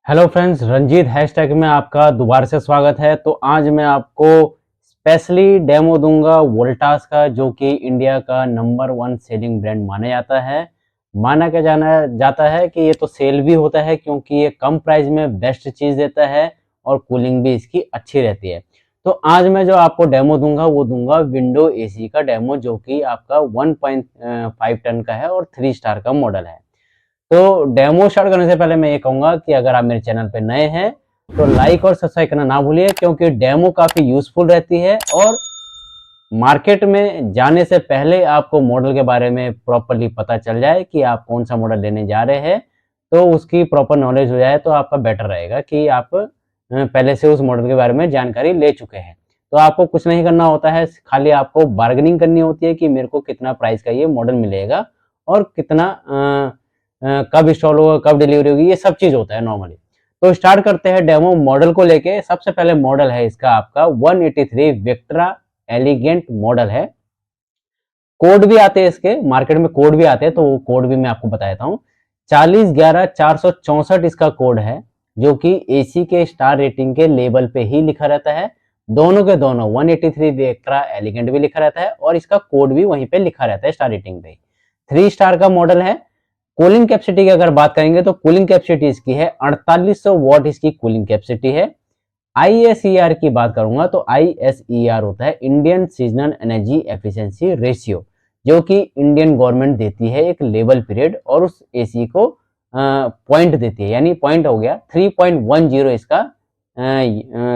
Hello friends, Ranjit hashtag में आपका दोबारा से स्वागत है। तो आज मैं आपको स्पेशली डेमो दूंगा वोल्टास का, जो कि इंडिया का नंबर 1 सेलिंग ब्रांड माना जाता है। माना क्या जाना जाता है कि ये तो सेल भी होता है क्योंकि ये कम प्राइस में बेस्ट चीज़ देता है और कूलिंग भी इसकी अच्छी रहती है। तो आज मैं जो आपको डेमो दूंगा वो दूंगा विंडो एसी का डेमो, जो कि आपका 1.5 टन का है और 3 स्टार का मॉडल है। तो डेमो स्टार्ट करने से पहले मैं ये कहूंगा कि अगर आप मेरे चैनल पे नए हैं तो लाइक और सब्सक्राइब करना ना भूलिए, क्योंकि डेमो काफी यूजफुल रहती है और मार्केट में जाने से पहले आपको मॉडल के बारे में प्रॉपरली पता चल जाए कि आप कौन सा मॉडल लेने जा रहे हैं, तो उसकी प्रॉपर नॉलेज हो जाए तो आपका बेटर रहेगा कि आप पहले से उस मॉडल के बारे में जानकारी ले चुके हैं। तो आपको कुछ नहीं करना होता है, खाली आपको बार्गेनिंग करनी होती है कि मेरे को कितना प्राइस का ये मॉडल मिलेगा और कितना कब इंस्टॉल होगा, कब डिलीवरी होगी, ये सब चीज होता है नॉर्मली। तो स्टार्ट करते हैं डेमो मॉडल को लेके। सबसे पहले मॉडल है इसका आपका 183 विक्ट्रा एलिगेंट मॉडल है। कोड भी आते हैं इसके, मार्केट में कोड भी आते हैं, तो वो कोड भी मैं आपको बता देता हूँ। 4011 464 इसका कोड है, जो कि एसी के स्टार रेटिंग के लेवल पे ही लिखा रहता है। दोनों के दोनों 183 विक्ट्रा एलिगेंट भी लिखा रहता है और इसका कोड भी वहीं पे लिखा रहता है स्टार रेटिंग पे। 3 स्टार का मॉडल है। कूलिंग कैपेसिटी की अगर बात करेंगे तो कूलिंग कैपेसिटी इसकी है 4800 वॉट इसकी कूलिंग कैपेसिटी है। आईएसईआर की बात करूंगा तो आईएसईआर होता है Indian seasonal energy efficiency ratio, जो कि इंडियन गवर्नमेंट देती है एक लेवल पीरियड और उस एसी को पॉइंट देती है, यानी पॉइंट हो गया 3.10 इसका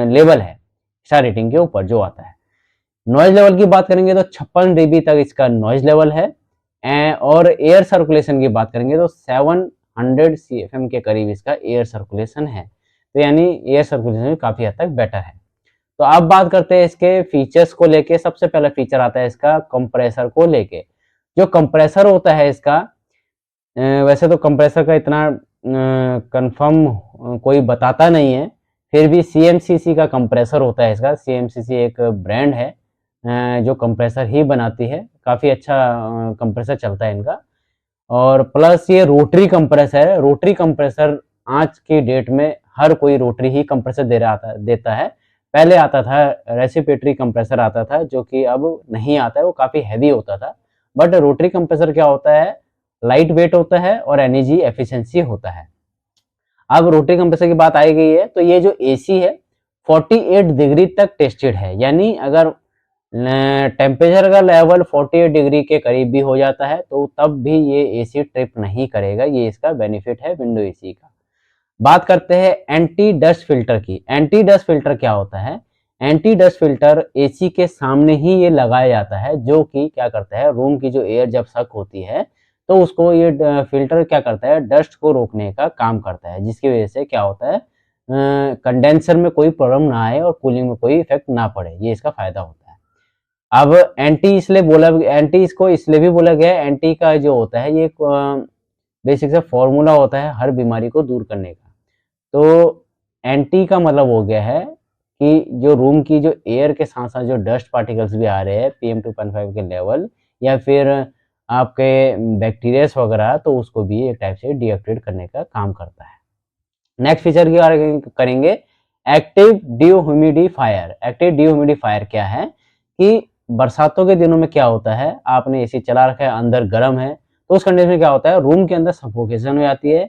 लेवल है स्टार रेटिंग के ऊपर जो आता है। नॉइज लेवल की बात करेंगे तो 56 डीबी तक इसका नॉइज लेवल है। और एयर सर्कुलेशन की बात करेंगे तो 700 सीएफएम के करीब इसका एयर सर्कुलेशन है, तो यानी एयर सर्कुलेशन भी काफी हद तक बेटर है। तो अब बात करते हैं इसके फीचर्स को लेके। सबसे पहला फीचर आता है इसका कंप्रेसर को लेके। जो कंप्रेसर होता है इसका, वैसे तो कंप्रेसर का इतना कंफर्म कोई बताता नहीं है, फिर भी सीएमसीसी का कंप्रेसर होता है इसका। सीएमसीसी एक ब्रांड है जो कंप्रेसर ही बनाती है, काफ़ी अच्छा कंप्रेसर चलता है इनका। और प्लस ये रोटरी कंप्रेसर है। रोटरी कंप्रेसर आज की डेट में हर कोई रोटरी ही कंप्रेसर देता है। पहले आता था रेसिपिरेटरी कंप्रेसर आता था, जो कि अब नहीं आता है, वो काफ़ी हैवी होता था। बट रोटरी कंप्रेसर क्या होता है, लाइट वेट होता है और एनर्जी एफिशिएंसी होता है। अब रोटरी कंप्रेसर की बात आई गई है तो ये जो एसी है 48 डिग्री तक टेस्टेड है, यानी अगर टेम्परेचर का लेवल 48 डिग्री के करीब भी हो जाता है तो तब भी ये एसी ट्रिप नहीं करेगा। ये इसका बेनिफिट है विंडो एसी का। बात करते हैं एंटी डस्ट फिल्टर की। एंटी डस्ट फिल्टर क्या होता है? एंटी डस्ट फिल्टर एसी के सामने ही ये लगाया जाता है, जो कि क्या करता है, रूम की जो एयर जब सक होती है तो उसको ये फिल्टर क्या करता है, डस्ट को रोकने का काम करता है, जिसकी वजह से क्या होता है, कंडेंसर में कोई प्रॉब्लम ना आए और कूलिंग में कोई इफेक्ट ना पड़े। ये इसका फायदा होता है। अब एंटी इसको इसलिए भी बोला गया है, एंटी का जो होता है ये बेसिक से फॉर्मूला होता है हर बीमारी को दूर करने का। तो एंटी का मतलब हो गया है कि जो रूम की जो एयर के साथ साथ जो डस्ट पार्टिकल्स भी आ रहे हैं PM 2.5 के लेवल, या फिर आपके बैक्टीरियास वगैरह, तो उसको भी एक टाइप से डीएक्टिवेट करने का काम करता है। नेक्स्ट फीचर की बात करेंगे, एक्टिव डिह्यूमिडिफायर। एक्टिव डिह्यूमिडिफायर क्या है कि बरसातों के दिनों में क्या होता है, आपने एसी चला रखा है, अंदर गर्म है, तो उस कंडीशन में क्या होता है, रूम के अंदर सफोकेशन हो जाती है,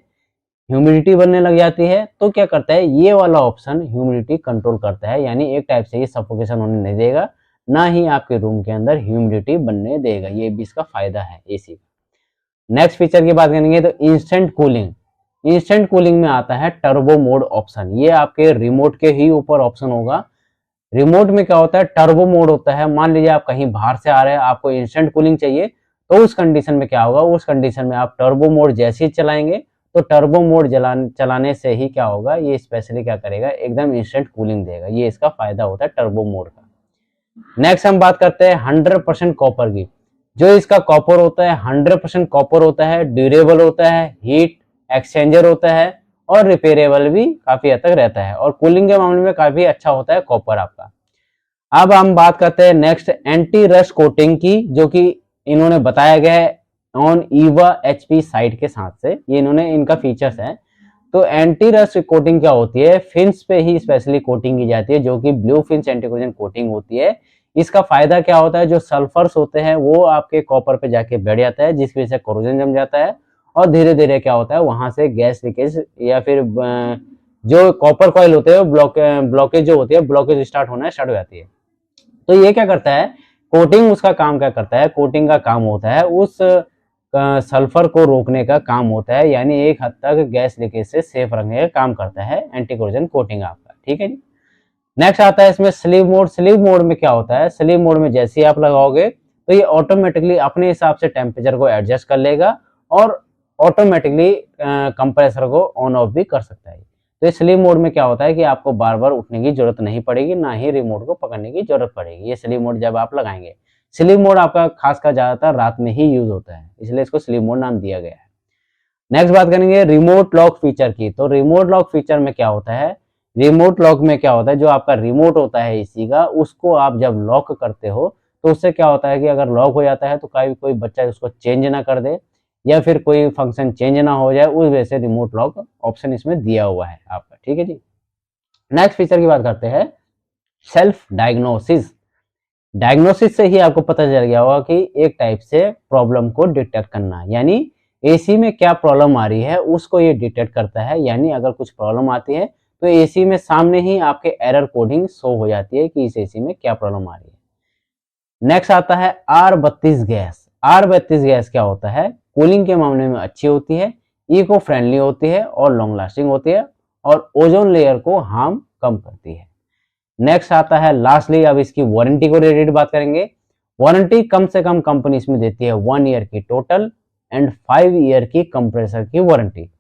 ह्यूमिडिटी बनने लग जाती है। तो क्या करता है, ये वाला ऑप्शन ह्यूमिडिटी कंट्रोल करता है, यानी एक टाइप से ये सफोकेशन होने नहीं देगा, ना ही आपके रूम के अंदर ह्यूमिडिटी बनने देगा। ये भी इसका फायदा है एसी का। नेक्स्ट फीचर की बात करेंगे तो इंस्टेंट कूलिंग। इंस्टेंट कूलिंग में आता है टर्बो मोड ऑप्शन। ये आपके रिमोट के ही ऊपर ऑप्शन होगा। रिमोट में क्या होता है, टर्बो मोड होता है। मान लीजिए आप कहीं बाहर से आ रहे हैं, आपको इंस्टेंट कूलिंग चाहिए, तो उस कंडीशन में क्या होगा, उस कंडीशन में आप टर्बो मोड जैसे ही चलाएंगे तो टर्बो मोड चलाने से ही क्या होगा, ये स्पेशली क्या करेगा, एकदम इंस्टेंट कूलिंग देगा। ये इसका फायदा होता है टर्बो मोड का। नेक्स्ट हम बात करते हैं 100% कॉपर की। जो इसका कॉपर होता है 100% कॉपर होता है, ड्यूरेबल होता है, हीट एक्सचेंजर होता है और रिपेयरेबल भी काफी हद तक रहता है, और कूलिंग के मामले में काफी अच्छा होता है कॉपर आपका। अब हम बात करते हैं नेक्स्ट एंटी रस्ट कोटिंग की, जो कि इन्होंने बताया गया है ऑन ईवा HP साइट के साथ से। ये इन्होंने इनका फीचर्स है। तो एंटी रस्ट कोटिंग क्या होती है, फिन्स पे ही स्पेशली कोटिंग की जाती है, जो कि blue fins anti corrosion coating होती है। इसका फायदा क्या होता है, जो सल्फर्स होते हैं वो आपके कॉपर पे जाके बैठ जाता है, जिसकी वजह से कोरोजन जम जाता है और धीरे धीरे क्या होता है वहां से गैस लीकेज या फिर जो कॉपर कॉइल होते हैं ब्लॉकेज जो होती है ब्लॉकेज स्टार्ट हो जाती है। तो ये क्या करता है, कोटिंग उसका काम क्या करता है, कोटिंग का काम होता है उस सल्फर को रोकने का काम होता है, यानी एक हद तक गैस लीकेज से सेफ रखने का काम करता है एंटी कोरोजन कोटिंग आपका। ठीक है जी। नेक्स्ट आता है इसमें स्लीव मोड। स्लीव मोड में क्या होता है, स्लीव मोड में जैसे ही आप लगाओगे तो ये ऑटोमेटिकली अपने हिसाब से टेम्परेचर को एडजस्ट कर लेगा और ऑटोमेटिकली कंप्रेसर को ऑन ऑफ भी कर सकता है। तो स्लीव मोड में क्या होता है कि आपको बार बार उठने की जरूरत नहीं पड़ेगी, ना ही रिमोट को पकड़ने की जरूरत पड़ेगी। ये स्लीव मोड जब आप लगाएंगे, स्लीव मोड आपका खासकर ज्यादातर रात में ही यूज होता है, इसलिए इसको स्लीव मोड नाम दिया गया है। नेक्स्ट बात करेंगे रिमोट लॉक फीचर की। तो रिमोट लॉक फीचर में क्या होता है, रिमोट लॉक में क्या होता है, जो आपका रिमोट होता है एसी का, उसको आप जब लॉक करते हो तो उससे क्या होता है कि अगर लॉक हो जाता है तो कोई बच्चा उसको चेंज ना कर दे या फिर कोई फंक्शन चेंज ना हो जाए, उस वजह से रिमोट लॉक ऑप्शन इसमें दिया हुआ है आपका। ठीक है जी। नेक्स्ट फीचर की बात करते हैं सेल्फ डायग्नोसिस। डायग्नोसिस से ही आपको पता चल गया होगा कि एक टाइप से प्रॉब्लम को डिटेक्ट करना, यानी एसी में क्या प्रॉब्लम आ रही है उसको ये डिटेक्ट करता है। यानी अगर कुछ प्रॉब्लम आती है तो एसी में सामने ही आपके एरर कोडिंग शो हो जाती है कि इस एसी में क्या प्रॉब्लम आ रही है। नेक्स्ट आता है R32 गैस। R32 गैस क्या होता है, कूलिंग के मामले में अच्छी होती है, इको फ्रेंडली होती है और लॉन्ग लास्टिंग होती है और ओजोन लेयर को हार्म कम करती है। नेक्स्ट आता है लास्टली, अब इसकी वारंटी को रिलेटेड बात करेंगे। वारंटी कम से कम कंपनी इसमें देती है 1 ईयर की टोटल एंड 5 ईयर की कंप्रेसर की वारंटी,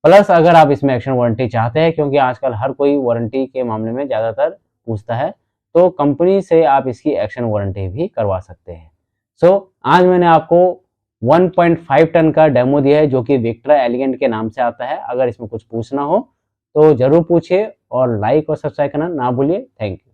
प्लस अगर आप इसमें एक्शन वारंटी चाहते हैं, क्योंकि आजकल हर कोई वारंटी के मामले में ज्यादातर पूछता है, तो कंपनी से आप इसकी एक्शन वारंटी भी करवा सकते हैं। आज मैंने आपको 1.5 टन का डेमो दिया है जो कि विक्ट्रा एलिगेंट के नाम से आता है। अगर इसमें कुछ पूछना हो तो जरूर पूछिए और लाइक और सब्सक्राइब करना ना भूलिए। Thank you.